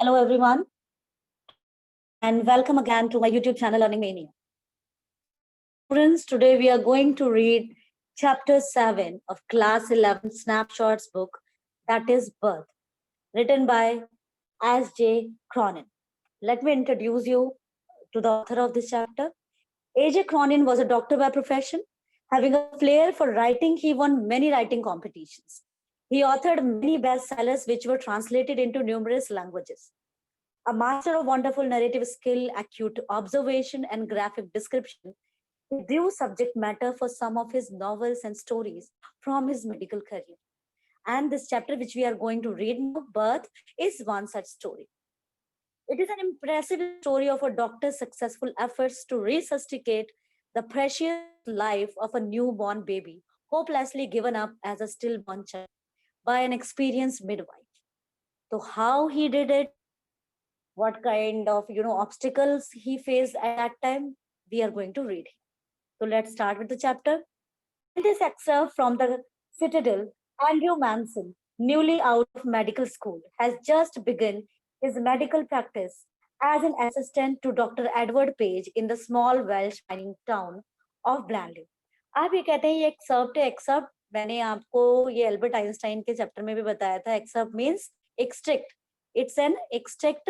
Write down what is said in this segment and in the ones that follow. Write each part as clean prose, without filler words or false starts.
Hello everyone and welcome again to my YouTube channel Learning Mania. Students, today we are going to read chapter 7 of class 11 snapshots book, that is Birth, written by S.J. Cronin. Let me introduce you to the author of this chapter. A.J. Cronin was a doctor by profession. Having a flair for writing, he won many writing competitions. He authored many bestsellers which were translated into numerous languages. A master of wonderful narrative skill, acute observation, and graphic description, he drew subject matter for some of his novels and stories from his medical career. And this chapter, which we are going to read now, Birth, is one such story. It is an impressive story of a doctor's successful efforts to resuscitate the precious life of a newborn baby, hopelessly given up as a stillborn child by an experienced midwife. So, how he did it, what kind of obstacles he faced at that time, we are going to read. So let's start with the chapter. In this excerpt from the Citadel, Andrew Manson, newly out of medical school, has just begun his medical practice as an assistant to Dr. Edward Page in the small Welsh mining town of Blanley. आप ये कहते हैं ये excerpt है. Excerpt मैंने आपको ये Albert Einstein के चैप्टर में भी बताया था. Excerpt means extract. It's an extract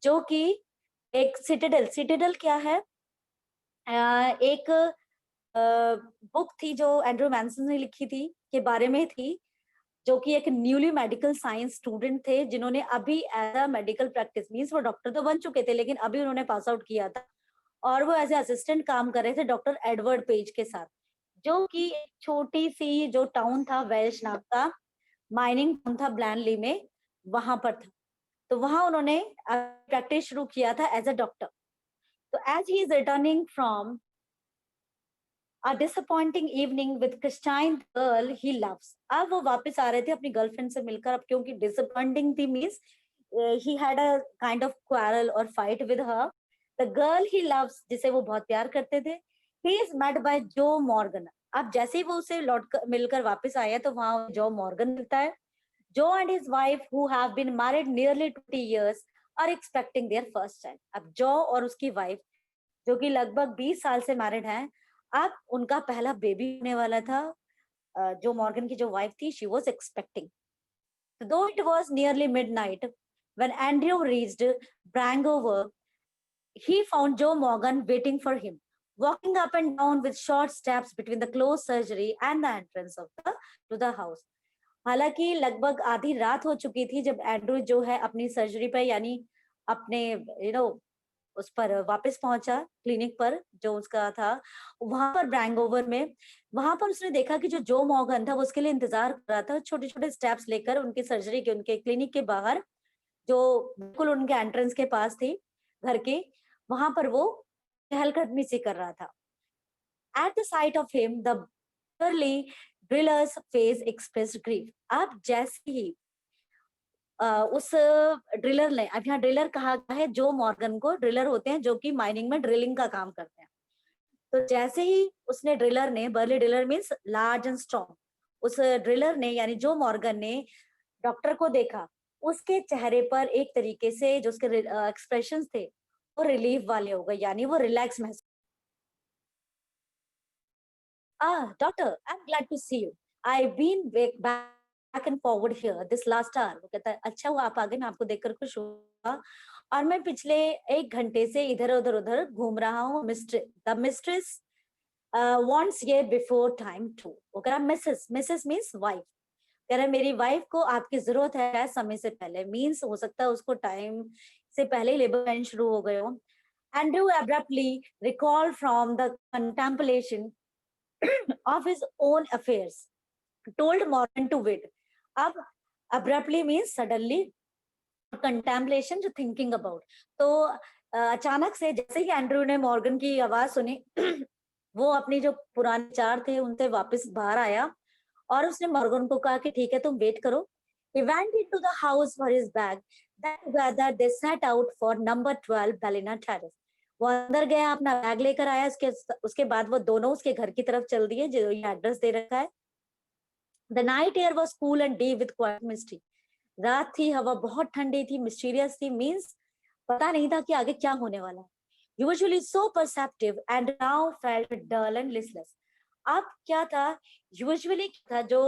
जो कि एक सिटाडेल क्या है? एक बुक थी जो एंड्रू मैनसन ने लिखी थी के बारे में थी, जो कि एक न्यूली मेडिकल साइंस स्टूडेंट थे जिन्होंने अभी as a medical practice means वो डॉक्टर तो बन चुके थे लेकिन अभी उन्होंने पास आउट किया था और वो एज ए असिस्टेंट काम कर रहे थे डॉक्टर एडवर्ड पेज के साथ, जो कि एक छोटी सी जो टाउन था वेल्श नाम का माइनिंग टाउन था ब्लैनली में, वहां पर था. तो वहां उन्होंने प्रैक्टिस शुरू किया था एज अ डॉक्टर. तो as he is returning from a disappointing evening with Christine, the girl he loves. अब वो वापस आ रहे थे अपनी गर्लफ्रेंड से मिलकर. अब क्योंकि disappointing थी means he had a kind of quarrel or fight with her. The girl he loves, जिसे वो बहुत प्यार करते थे, he is met by Joe Morgan. अब जैसे ही वो उसे लौट मिलकर वापस आया तो वहां जो मॉर्गन मिलता है. Joe and his wife, who have been married nearly 20 years, are expecting their first child. अब जो और उसकी वाइफ जो कि लगभग 20 साल से मैरिड हैं, अब उनका पहला बेबी होने वाला था. जो मॉर्गन की जो वाइफ थी, she was expecting. Though it was nearly midnight when Andrew reached Brangover, he found Joe Morgan waiting for him, walking up and down with short steps between the closed surgery and the entrance to the house. हालांकि लगभग आधी रात हो चुकी थी जब Andrew जो है अपनी सर्जरी पर यानी अपने उस पर वापस पहुंचा क्लिनिक पर जो उसका था वहां पर ब्रैंगओवर में. वहां पर उसने देखा कि जो मॉर्गन था वो उसके लिए इंतजार कर रहा था छोटे छोटे स्टेप्स लेकर उनकी सर्जरी के उनके क्लिनिक के बाहर, जो बिल्कुल उनके एंट्रेंस के पास थी घर के, वहां पर वो चहलकदमी सी कर रहा था. At the site of him the burly driller's face expressed grief. अब जैसे ही उस ड्रिलर ने, अब यहाँ ड्रिलर कहा गया है, जो मॉर्गन को ड्रिलर होते हैं जो कि माइनिंग में ड्रिलिंग का काम करते हैं. तो जैसे ही उसने ड्रिलर ने, barley driller means large and strong, उस ड्रिलर ने यानी जो मॉर्गन ने डॉक्टर को देखा, उसके चेहरे पर एक तरीके से जो उसके एक्सप्रेशंस थे वो रिलीफ वाले हो गए, यानी वो रिलैक्स महसूस. Doctor, I am glad to see you. I been back and forward here this last hour. वो कहता है अच्छा हुआ आप आ गए, मैं आपको देखकर खुश हुआ और मैं पिछले 1 घंटे से इधर उधर घूम रहा हूँ. द मिस्ट्रेस वांट्स ये बिफोर टाइम टू. वो कह रहा मिसेस मीन्स वाइफ. कह रहा मेरी वाइफ को आपकी जरूरत है समय से पहले. मीन्स हो सकता है उसको टाइम से पहले ही लेबर पेन शुरू हो गए हो. Andrew abruptly recalled from the contemplation of his own affairs, told Morgan to wait. अब abruptly means suddenly, contemplation जो thinking about. तो अचानक से जैसे ही एंड्रू ने मॉर्गन की आवाज सुनी वो अपनी जो पुराने विचार थे उनसे वापस बाहर आया और उसने मॉर्गन को कहा कि ठीक है तुम वेट करो. He went into the house for his bag. Then together they set out for number 12 Ballina Terrace. वो अंदर गया अपना बैग लेकर आया. उसके बाद वो दोनों उसके घर की तरफ चल दिए जो ये एड्रेस दे रखा है. The night air was cool and deep with quiet mystery. रात थी, हवा बहुत ठंडी थी, मिस्टीरियस थी, मीन्स पता नहीं था कि आगे क्या होने वाला है। Usually so perceptive and now felt dull and listless. अब क्या था, यूजुअली था जो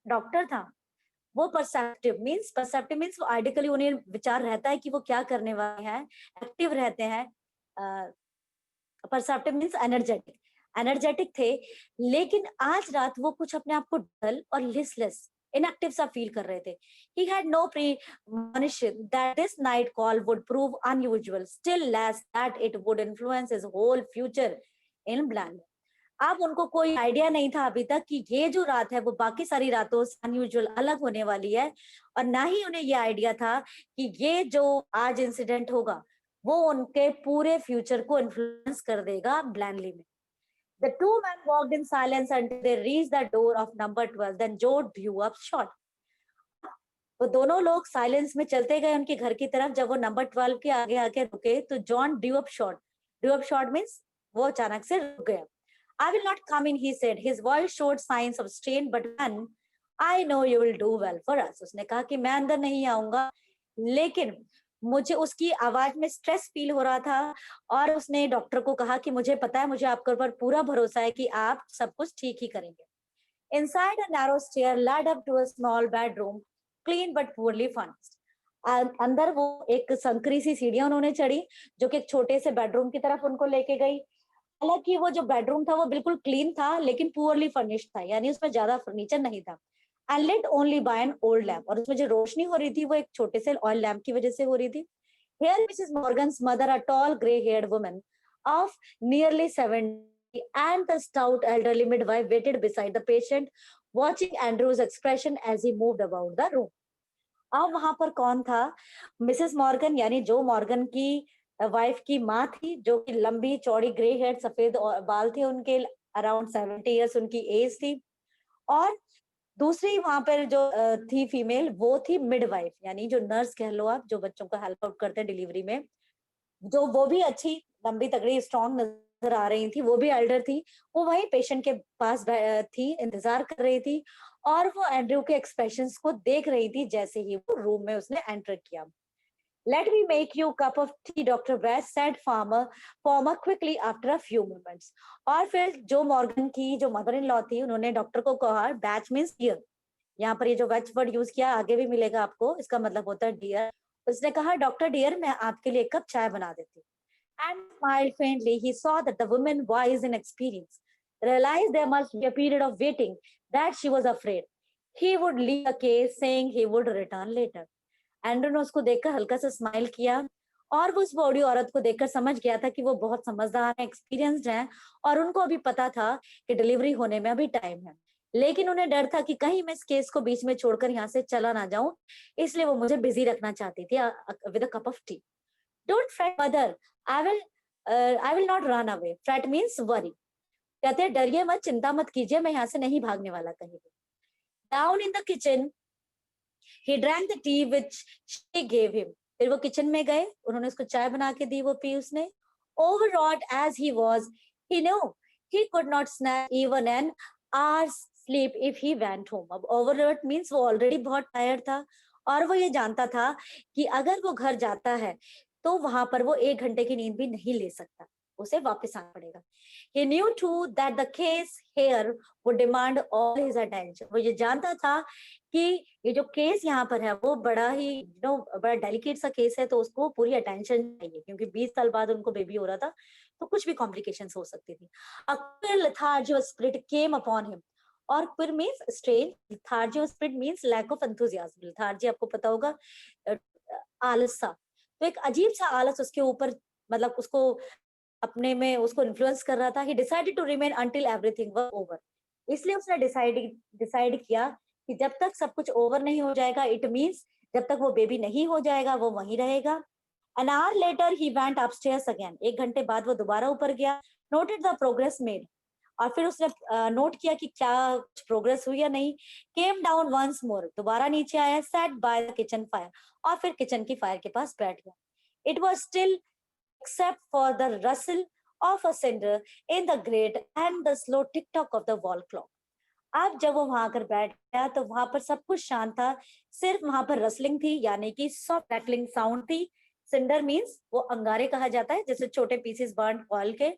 डॉक्टर था वो परसेप्टिव मीन्स वो आइडिकली उन्हें विचार रहता है कि वो क्या करने वाले हैं, एक्टिव रहते हैं। परसेप्टिव मीन्स एनर्जेटिक, एनर्जेटिक थे। लेकिन आज रात वो कुछ अपने आप को डल और लिस्टलेस, इनएक्टिव सा फील कर रहे थे। He had no premonition that this night call would prove unusual, still less that it would influence his whole future in Bland. अब उनको कोई आइडिया नहीं था अभी तक कि ये जो रात है वो बाकी सारी रातों से अनयूजुअल अलग होने वाली है, और ना ही उन्हें ये आइडिया था कि ये जो आज इंसिडेंट होगा वो उनके पूरे फ्यूचर को इन्फ्लुएंस कर देगा ब्लैंडली में। The two men walked in silence until they reached the door of number 12. Then Joe drew up short. वो दोनों लोग साइलेंस में चलते गए उनके घर की तरफ। जब वो नंबर 12 के आगे आके रुके तो John due up short, due up short means वो अचानक से रुक गया। I will not come in, he said. His voice showed signs of strain, but man, I know you will do well for us. उसने कहा कि मैं अंदर नहीं आऊंगा, लेकिन मुझे उसकी आवाज में स्ट्रेस फील हो रहा था, और उसने डॉक्टर को कहा कि मुझे पता है, मुझे आपके ऊपर पूरा भरोसा है कि आप सब कुछ ठीक ही करेंगे। Inside a narrow stair led up to a small bedroom, clean but poorly furnished. अंदर वो एक संकरी सी सीढ़ियां उन्होंने चढ़ी जो कि एक छोटे से बेडरूम की तरफ उनको लेके गई। हालांकि वो जो बेडरूम था वो बिल्कुल क्लीन था, लेकिन पुअरली फर्निश्ड था, यानी उसमें ज्यादा फर्नीचर नहीं था। And lit only by an old lamp, और उसमें जो रोशनी हो रही थी वो एक छोटे से ऑयल लैम्प की वजह से हो रही थी। Here Mrs. Morgan's mother, a tall gray-haired woman of nearly 70, and the stout elderly midwife waited beside the patient, watching Andrew's expression as he moved about the room. अब वहां पर कौन था? मिसेस मॉर्गन यानी जो मॉर्गन की wife की माँ थी, जो कि लंबी चौड़ी ग्रे हेयर सफेद बाल थे उनके, अराउंड 70 ईयर्स उनकी एज थी। और दूसरी वहां पर जो थी फीमेल, वो थी मिडवाइफ, यानी जो नर्स कह लो आप, जो बच्चों को हेल्प आउट करते हैं डिलीवरी में, जो वो भी अच्छी लंबी तगड़ी स्ट्रांग नजर आ रही थी, वो भी एल्डर थी। वो वही पेशेंट के पास थी, इंतजार कर रही थी, और वो एंड्रयू के एक्सप्रेशंस को देख रही थी जैसे ही वो रूम में उसने एंटर किया। Let me make you a cup of tea, Dr. West said farmer quickly after a few moments. और फिर जो मॉर्गन की जो मदर इन लॉ थी, उन्होंने डॉक्टर को कहा, बैच मीन्स डियर, यहाँ पर ये जो वेच वर्ड यूज किया आगे भी मिलेगा आपको, इसका मतलब होता है डियर। उसने कहा, डॉक्टर डियर, मैं आपके लिए एक कप चाय बना देती हूँ। And smiled faintly. He saw that the woman, wise in experience, realized there must be a period of waiting, that she was afraid he would leave the case, saying he would return later. Andrew ने उसको देखकर हल्का सा smile किया, और वो उस बूढ़ी औरत को देखकर समझ गया था कि वो बहुत समझदार है, एक्सपीरियंस्ड है, और उनको अभी पता था कि डिलीवरी होने में अभी टाइम है। लेकिन उन्हें डर था कि कहीं मैं इस केस को बीच में छोड़कर यहाँ से चला ना जाऊं, इसलिए वो मुझे बिजी रखना चाहती थी with a cup of T. Don't freight mother, I will not run away. Freight means worry, कहते हैं डरिए मत, चिंता मत कीजिए, मैं यहाँ से नहीं भागने वाला कहीं भी। Down in the kitchen he drank the tea which she gave him. फिर वो किचन में गए, उन्होंने उसको चाय बना के दी, वो पी उसने। Overwrought as he was, he knew he could not snatch even an hour's sleep if he went home. अब overwrought means वो already बहुत tired था, और वो ये जानता था कि अगर वो घर जाता है तो वहां पर वो 1 घंटे की नींद भी नहीं ले सकता, उसे वापस आना पड़ेगा। He knew too that the case here would demand all his attention. वो ये जानता था कि ये जो केस यहाँ पर है वो बड़ा ही बड़ा डेलिकेट सा केस है, तो उसको पूरी अटेंशन चाहिए, क्योंकि 20 साल बाद उनको बेबी हो रहा था, तो कुछ भी कॉम्प्लिकेशंस हो सकती थी। A queer lethargy or spirit came upon him. और क्विर मीन्स स्ट्रेंज, lethargy और spirit means lack of enthusiasm. lethargy आपको पता होगा, आलस सा, तो एक अजीब सा आलस उसके ऊपर, मतलब उसको अपने में उसको इन्फ्लुएंस कर रहा था। He decided to remain until everything was over, इसलिए उसने डिसाइड किया कि जब तक सब कुछ ओवर नहीं हो जाएगा, इट मींस जब तक वो बेबी नहीं हो जाएगा वो वहीं रहेगा। An hour later he went upstairs again, 1 घंटे बाद वो दोबारा ऊपर गया। नोटेड द प्रोग्रेस मेड, और फिर उसने नोट किया कि क्या प्रोग्रेस हुई या नहीं। केम डाउन वंस मोर, दोबारा नीचे आया। Sat by the kitchen fire, और फिर किचन की फायर के पास बैठ गया। It was still except for the rustle of a cinder in the grate and the slow tick-tock of the wall clock. अब जब वो वहां आकर बैठ गया तो वहां पर सब कुछ शांत था, सिर्फ वहां पर रसलिंग थी, यानी कि सॉफ्ट रैटलिंग साउंड थी। सिंडर मीन्स वो अंगारे कहा जाता है, जैसे छोटे पीसेस बर्न ऑयल के,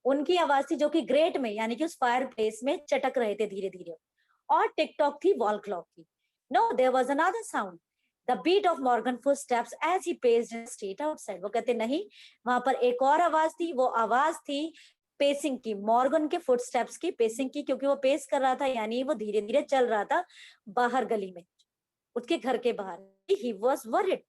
उनकी आवाज थी जो कि ग्रेट में यानी कि उस फायर प्लेस में चटक रहे थे धीरे धीरे। और टिकटॉक थी वॉल क्लॉक की। No, there was another sound, the beat of Morgan footsteps as he paced in street outside. वो कहते नहीं, वहां पर एक और आवाज थी, वो आवाज थी पेसिंग की, मॉर्गन के फुटस्टेप्स की पेसिंग की, क्योंकि वो पेस कर रहा था यानी वो धीरे धीरे चल रहा था बाहर गली में, उसके घर के बाहर। He was worried.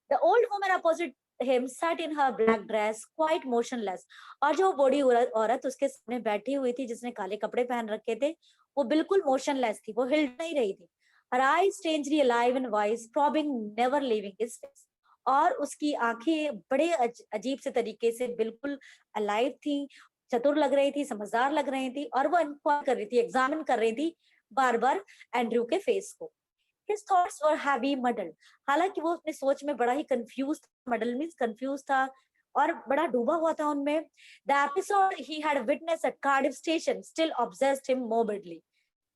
The old woman opposite him sat in her black dress, quite motionless. और जो बूढ़ी औरत उसके सामने बैठी हुई थी, जिसने काले कपड़े पहन रखे थे, वो बिल्कुल मोशनलेस थी, वो हिल नहीं रही थी। Her eyes strangely alive and wise, probing, never leaving his face. और उसकी आंखें बड़े अजीब से तरीके से बिल्कुल अलाइव थी, चतुर लग रही थी, समझदार लग रही थी, और वो इंक्वायर कर रही थी, एग्जामिन कर रही थी बार बार एंड्रयू के फेस को। His thoughts were heavy, muddled. हालांकि वो अपने सोच में बड़ा ही कंफ्यूज था, muddled means कंफ्यूज था, और बड़ा डूबा हुआ था उनमें। The episode he had witnessed at Cardiff Station still obsessed him morbidly.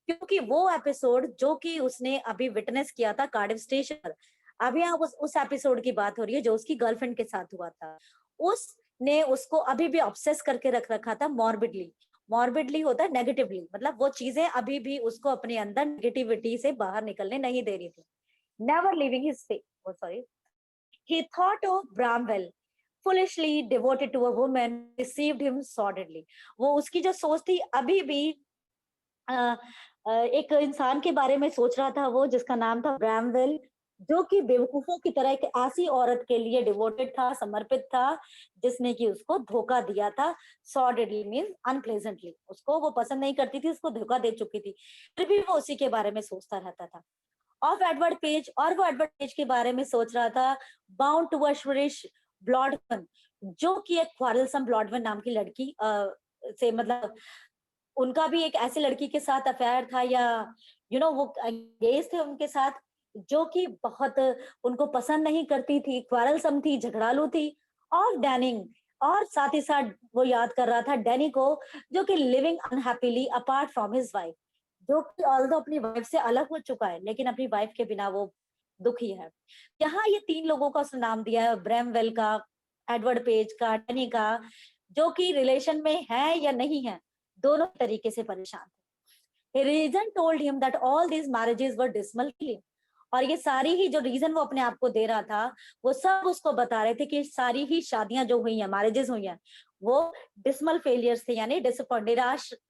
क्योंकि वो एपिसोड जो कि उसने अभी विटनेस किया था कार्डिफ स्टेशन पर, अभी यहाँ उस एपिसोड की बात हो रही है जो उसकी गर्लफ्रेंड के साथ हुआ था, उसने उसको अभी भी ऑब्सेस करके रख रखा था मॉर्बिडली। मॉर्बिडली होता है नेगेटिवली, मतलब वो चीजें अभी भी उसको अपने अंदर नेगेटिविटी से बाहर निकलने नहीं दे रही थी। Never living his sorry, he thought of Bramwell, foolishly devoted to a woman, deceived him sordidly. वो उसकी जो सोच थी अभी भी एक इंसान के बारे में सोच रहा था वो, जिसका नाम था ब्रैमवेल, जो कि बेवकूफों की तरह एक ऐसी औरत के लिए डिवोटेड था, समर्पित था, जिसने कि उसको धोखा दिया था। सॉर्डेडली मींस अनप्लेजेंटली, उसको वो पसंद नहीं करती थी, उसको धोखा दे चुकी थी, फिर भी वो उसी के बारे में सोचता रहता था। ऑफ एडवर्ड पेज, और वो एडवर्ड पेज के बारे में सोच रहा था। बाउंड टू अश्वरिश ब्लॉडमन, जो कि एक क्वारलसम ब्लॉडमन नाम की लड़की से, मतलब उनका भी एक ऐसी लड़की के साथ अफेयर था, या वो एंगेज थे उनके साथ, जो कि बहुत उनको पसंद नहीं करती थी, क्वारलसम थी, झगड़ालू थी। और डैनिंग, और साथ ही साथ वो याद कर रहा था डैनी को, जो कि living unhappily apart from his wife, जो कि ऑल्दो अपनी वाइफ से अलग हो चुका है, लेकिन अपनी वाइफ के बिना वो दुखी है। यहाँ ये तीन लोगों का उसने नाम दिया है, ब्रैमवेल का, एडवर्ड पेज का, डैनी का, जो कि रिलेशन में है या नहीं है, दोनों तरीके से परेशान थे। Reason told him that all these marriages were dismal feeling, और ये सारी ही जो रीजन वो अपने आप को दे रहा था, वो सब उसको बता रहे थे कि सारी ही शादियां जो हुई हैं, मैरिजेस हुई हैं, वो डिसमल फेलियर्स थे, यानी डिसअपॉइंट,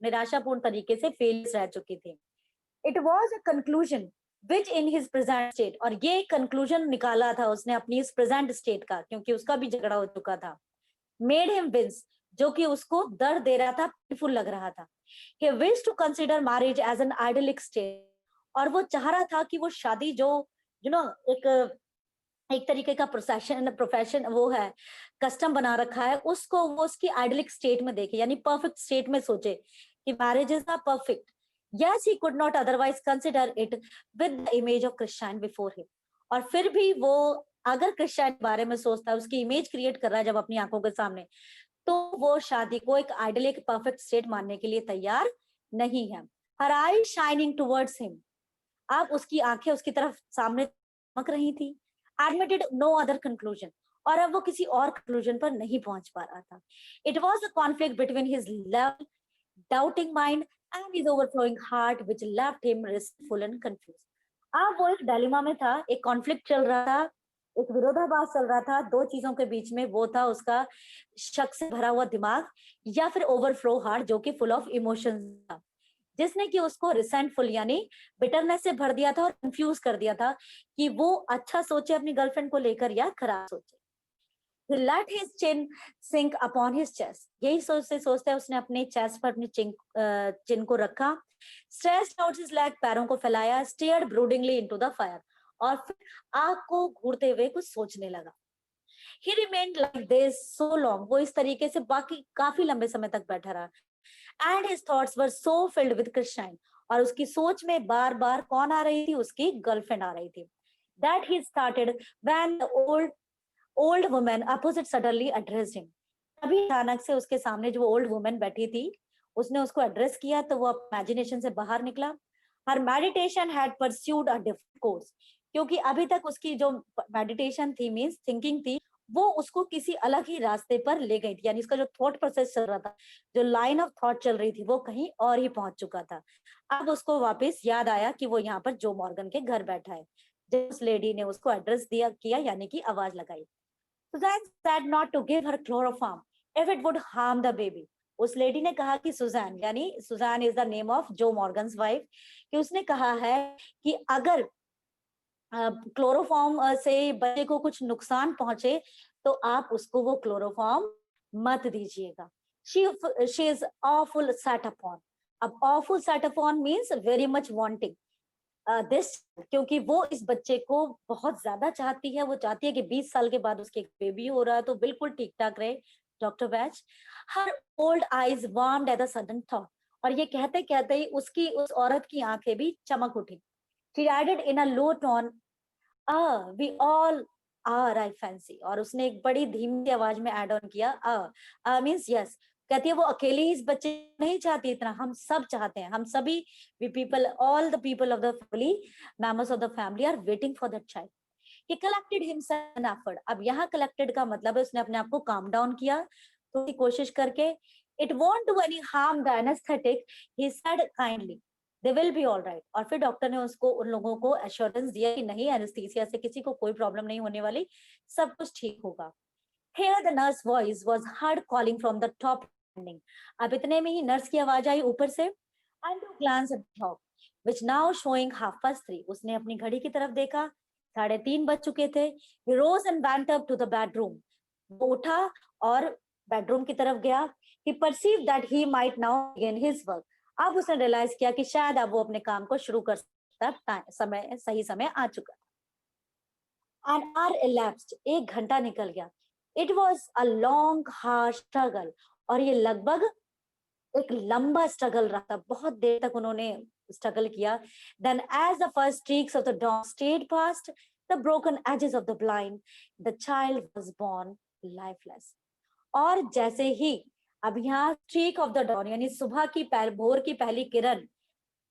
निराशापूर्ण तरीके से फेलियर्स रह चुकी थी। It was a conclusion which in his present state, और ये कंक्लूजन निकाला था उसने अपनी इस प्रेजेंट स्टेट का, क्योंकि उसका भी झगड़ा हो चुका था। मेड हिम विंस, जो कि उसको दर्द दे रहा था, पेनफुल लग रहा था। He wished to consider marriage as an idyllic state, और वो चाह रहा था कि वो शादी जो एक एक तरीके का प्रोफेशन वो है, कस्टम बना रखा है, उसको वो उसकी आइडलिक स्टेट में देखे, यानी परफेक्ट स्टेट में सोचे कि marriage is perfect. Yes, he could not otherwise consider it with the image of Christian before him, और फिर भी वो अगर क्रिश्चियन के बारे में सोचता है, उसकी इमेज क्रिएट कर रहा है जब अपनी आंखों के सामने, तो वो शादी को एक आइडल, एक परफेक्ट स्टेट मानने के लिए तैयार नहीं है। हर आई शाइनिंग टुवर्ड्स हिम, अब उसकी आंखें उसकी तरफ सामने चमक रही थी। एडमिटेड नो अदर कंक्लूजन, और अब वो किसी और कंक्लूजन पर नहीं पहुंच पा रहा था। It was a conflict between his love doubting mind and his overflowing heart which left him restful and confuse. अब वो एक डायलेमा में था, एक कॉन्फ्लिक्ट चल रहा था, एक विरोधाभास चल रहा था दो चीजों के बीच में। वो था उसका शक से भरा हुआ दिमाग, या फिर ओवरफ्लो हार्ट, जो कि फुल ऑफ इमोशंस था, जिसने कि उसको रिसेंटफुल यानी बिटरनेस से भर दिया था और कंफ्यूज कर दिया था कि वो अच्छा सोचे अपनी गर्लफ्रेंड को लेकर या खराब सोचे। He let his chin sink upon his chest. यही सोचते सोचते उसने अपने चेस्ट पर अपनी चिन को रखा। Stretched out his leg, पैरों को फैलाया। Stared broodingly into the fire, और फिर आग को घूरते हुए कुछ सोचने लगा। He remained like this so long. वो इस तरीके से बाकी काफी लंबे समय तक बैठा रहा। And his thoughts were so filled with Christine, और उसकी सोच में बार बार कौन आ रही थी, उसकी गर्लफ्रेंड आ रही थी। That he started when the old woman opposite suddenly addressed him. तभी अचानक से उसके सामने जो ओल्ड वुमन बैठी थी, उसने उसको एड्रेस किया तो वो इमेजिनेशन से बाहर निकला। Her meditation had pursued a different course, क्योंकि अभी तक उसकी जो मेडिटेशन थी मींस थिंकिंग थी, वो उसको किसी अलग ही रास्ते पर ले गई थी, यानी उसका जो थॉट प्रोसेस चल रहा था, जो लाइन ऑफ थॉट चल रही थी, वो कहीं और ही पहुंच चुका था। अब उसको वापस याद आया कि वो यहाँ पर जो मॉर्गन के घर बैठा है। जब उस लेडी ने उसको एड्रेस दिया किया, यानी कि आवाज लगाई, Suzanne said not to give her chloroform if it would harm the baby. उस लेडी ने कहा कि सुजैन, यानी Susan is the name of जो मॉर्गन्स वाइफ, कि उसने कहा है कि अगर क्लोरोफॉर्म से बच्चे को कुछ नुकसान पहुंचे तो आप उसको वो क्लोरोफॉर्म मत दीजिएगा। She is awful sat upon. अब awful sat upon means very much wanting this, क्योंकि वो इस बच्चे को बहुत ज्यादा चाहती है। वो चाहती है कि 20 साल के बाद उसके एक बेबी हो रहा है तो बिल्कुल ठीक ठाक रहे। Doctor batch, her old eyes warmed at the sudden thought, और ये कहते कहते ही उसकी उस औरत की आंखें भी चमक उठी। She added in a low tone, we all are I fancy, और उसने एक बड़ी धीमी आवाज में ऐड ऑन किया मीन्स यस। कहती है वो अकेली ही इस बच्चे को नहीं चाहती, इतना हम सब चाहते हैं, हम सभी, we people, all the people of the family, members of the family are waiting for that child. He collected himself an effort, अब यहाँ कलेक्टेड का मतलब है उसने अपने आप को काम डाउन किया, थोड़ी कोशिश करके। It won't do any harm the anaesthetic, he said kindly, they will be all right. और फिर डॉक्टर ने उसको, उन लोगों को एश्योरेंस दिया कि नहीं, एनेस्थीसिया से किसी को कोई प्रॉब्लम नहीं होने वाली, सब कुछ ठीक होगा। Here the nurse voice was heard calling from the top landing. अब इतने में ही नर्स की आवाज आई ऊपर से। Andrew glanced at the clock, which now showing 3:30. उसने अपनी घड़ी की तरफ देखा, 3:30 बज चुके थे। He rose and went up to the bedroom. वो उठा और बेडरूम की तरफ गया। He perceived that he might now begin his work. अब उसने रियलाइज किया कि शायद अब वो अपने काम को शुरू कर सकता है, समय, सही समय आ चुका। An hour elapsed, एक घंटा निकल गया। It was a long hard struggle, और ये लगभग एक लंबा स्ट्रगल रहा था, बहुत देर तक उन्होंने स्ट्रगल किया। Then as the first streaks of the dawn stayed past the broken edges of the blind, the child was born lifeless. और जैसे ही अब यहाँ स्ट्रीक ऑफ द डॉन, यानी सुबह की भोर की पहली किरण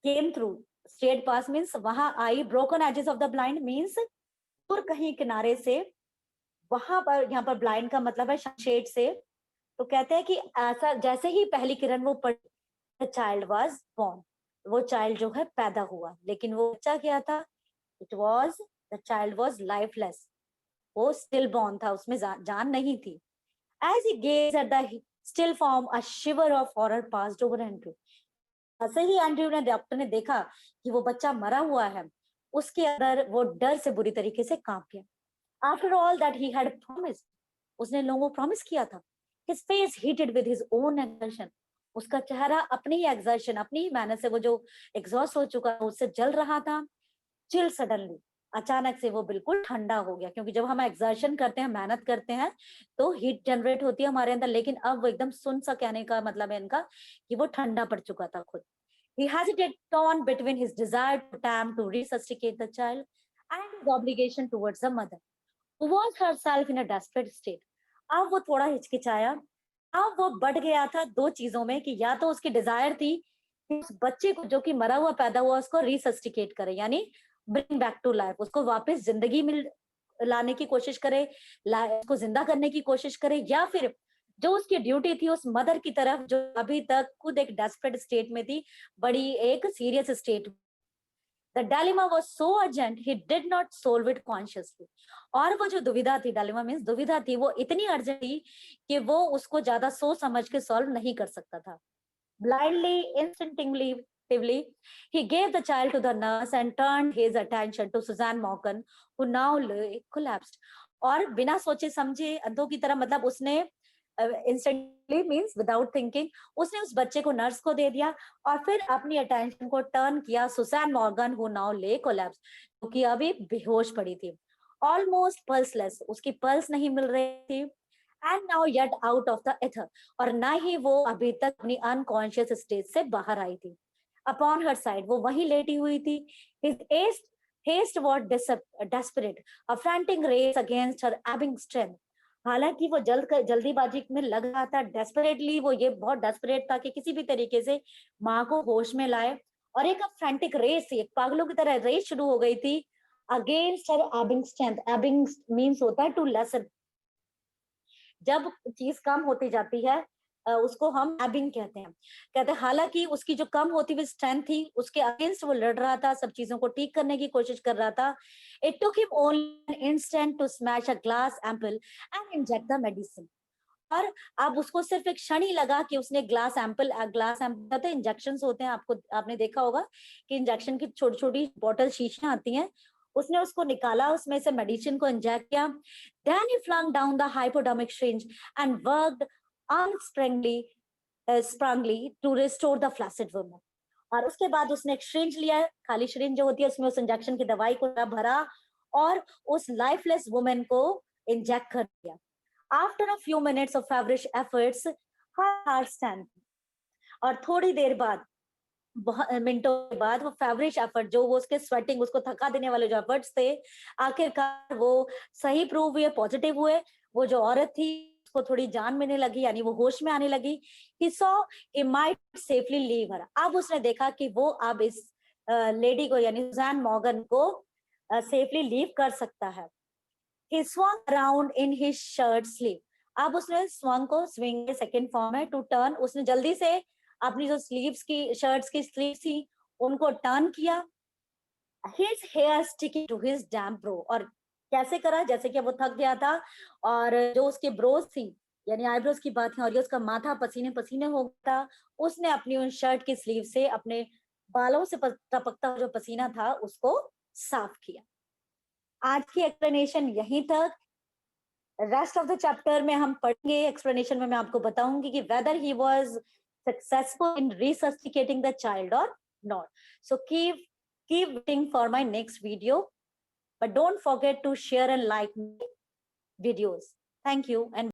came through, straight past means वहां आई, broken edges of the blind means दूर कहीं किनारे से, वहां पर, यहाँ पर ब्लाइंड का मतलब है शेड से। तो कहते हैं कि ऐसा जैसे ही पहली किरण वो पड़ी, द चाइल्ड वाज बोर्न, वो चाइल्ड जो है पैदा हुआ, लेकिन वो बच्चा क्या था? It was, the child was lifeless, वो स्टिल बॉर्न था, उसमें जान नहीं थी। As he gazed at the still form, a shiver of horror passed over Andrew. ऐसे ही एंड्रयू ने, डॉक्टर ने देखा कि वो बच्चा मरा हुआ है, उसके अंदर वो डर से बुरी तरीके से कांप गया। After all that he had promised, उसने लोगों को प्रॉमिस किया था। His face heated with his own exertion, उसका चेहरा अपनी ही एक्सर्शन, अपनी ही मेहनत से वो जो एग्जॉस्ट हो चुका था उससे जल रहा था। चिल सडनली, अचानक से वो बिल्कुल ठंडा हो गया, क्योंकि जब हम एक्सर्शन करते हैं, मेहनत करते हैं, तो हीट जनरेट होती है हमारे अंदर, लेकिन अब वो एकदम सुन सा, कहने का मतलब है इनका कि वो ठंडा पड़ चुका था खुद। He hesitated, torn between his desire to attempt to resuscitate the child and his obligation towards the mother, who was herself in a desperate state. अब वो थोड़ा हिचकिचाया। अब वो बढ़ गया था दो चीजों में, कि या तो उसकी डिजायर थी कि उस बच्चे को जो कि मरा हुआ पैदा हुआ, उसको रिसस्टिकेट करे, यानी ब्रिंग बैक टू लाइफ, उसको वापस जिंदगी में लाने की कोशिश करे, उसको जिंदा करने की कोशिश करे, या फिर जो उसकी ड्यूटी थी उस मदर की तरफ, जो अभी तक खुद एक डेस्परेट स्टेट में थी, बड़ी एक serious state. The dilemma was so urgent, he did not solve it consciously. और वो जो दुविधा थी, डायलेमा मीन्स दुविधा थी, वो इतनी अर्जेंट थी कि वो उसको ज्यादा सोच समझ के सॉल्व नहीं कर सकता था। Blindly, instinctively, he gave the child to the nurse and turned his attention to Suzanne Morgan, who now lay collapsed. और बिना सोचे समझे, अंधों की तरह, मतलब उसने इंस्टेंटली मीन्स विदाउट थिंकिंग, उसने उस बच्चे को नर्स को दे दिया, और फिर अपनी अटेंशन को टर्न किया सुसैन मॉर्गन, हु नाउ ले कोलैप्स, क्योंकि अभी बेहोश पड़ी थी, ऑलमोस्ट पल्सलेस, उसकी पल्स नहीं मिल रही थी, and now yet out of the ether, और ना ही वो अभी तक अपनी अनकॉन्शियस स्टेज से बाहर आई थी। अपॉन हर साइड, वो वहीं लेटी हुई थी। His haste was desperate, a frantic race against her ebbing strength. हालांकि वो जल्दीबाजी में लग रहा था, डेस्परेटली वो ये बहुत डेस्परेट था कि किसी भी तरीके से माँ को होश में लाए, और एक फ्रैंटिक रेस थी, एक पागलों की तरह रेस शुरू हो गई थी against her Ebbing strength. Ebbing means होता है टू लेसन। जब चीज कम होती जाती है उसको हम एबिंग कहते हैं। कहते हैं हालांकि उसकी जो कम होती हुई स्ट्रेंथ थी उसके अगेंस्ट वो लड़ रहा था, सब चीजों को ठीक करने की कोशिश कर रहा था। It took him only an instant to smash a glass ampoule and inject the medicine. और अब उसको सिर्फ एक क्षण ही लगा कि उसने ग्लास एम्पल तो इंजेक्शन होते हैं, आपको आपने देखा होगा कि इंजेक्शन की छोटी छोटी बॉटल शीशियां आती हैं, उसने उसको निकाला, उसमें से मेडिसिन को इंजेक्ट किया। Then he flung down the hypodermic syringe and worked unsprangly sprangly to restore the flaccid woman। और उसके बाद उसने एक syringe लिया, खाली syringe जो होती है उसमें उस इंजेक्शन की दवाई को भरा और उस लाइफलेस वुमेन को इंजेक्ट कर दिया। After a few minutes of feverish efforts, her heart stand। और थोड़ी देर बाद, मिनटों के बाद, वो फेवरिश एफर्ट जो वो उसके स्वेटिंग उसको थका देने वाले जो एफर्ट्स थे, आखिरकार वो सही प्रूव हुए, पॉजिटिव हुए। वो जो औरत थी उसको थोड़ी जान मिलने लगी, यानी वो होश में आने लगी। He saw he might safely leave her. अब उसने देखा कि वो अब इस लेडी को यानी सुजैन मॉर्गन को सेफली लीव कर सकता है। He swung around in his shirt sleeve। अब उसने swung को swing के सेकंड फॉर्म है टू टर्न, उसने जल्दी से अपनी जो स्लीव्स की शर्ट्स की स्लीव थी उनको टर्न किया। His hair sticking to his damp brow। और कैसे करा, जैसे कि वो थक गया था और जो उसकी ब्रोज थी यानी आईब्रोज की बात है और ये उसका माथा पसीने पसीने हो गया था, उसने अपनी उन शर्ट की स्लीव से अपने बालों से टपकता हुआ जो पसीना था उसको साफ किया। आज की एक्सप्लेनेशन यहीं तक। रेस्ट ऑफ द चैप्टर में हम पढ़ेंगे, एक्सप्लेनेशन में मैं आपको बताऊंगी कि whether he was successful in resuscitating the child और not. So keep waiting for my next video, but don't forget to share and like videos। Thank you and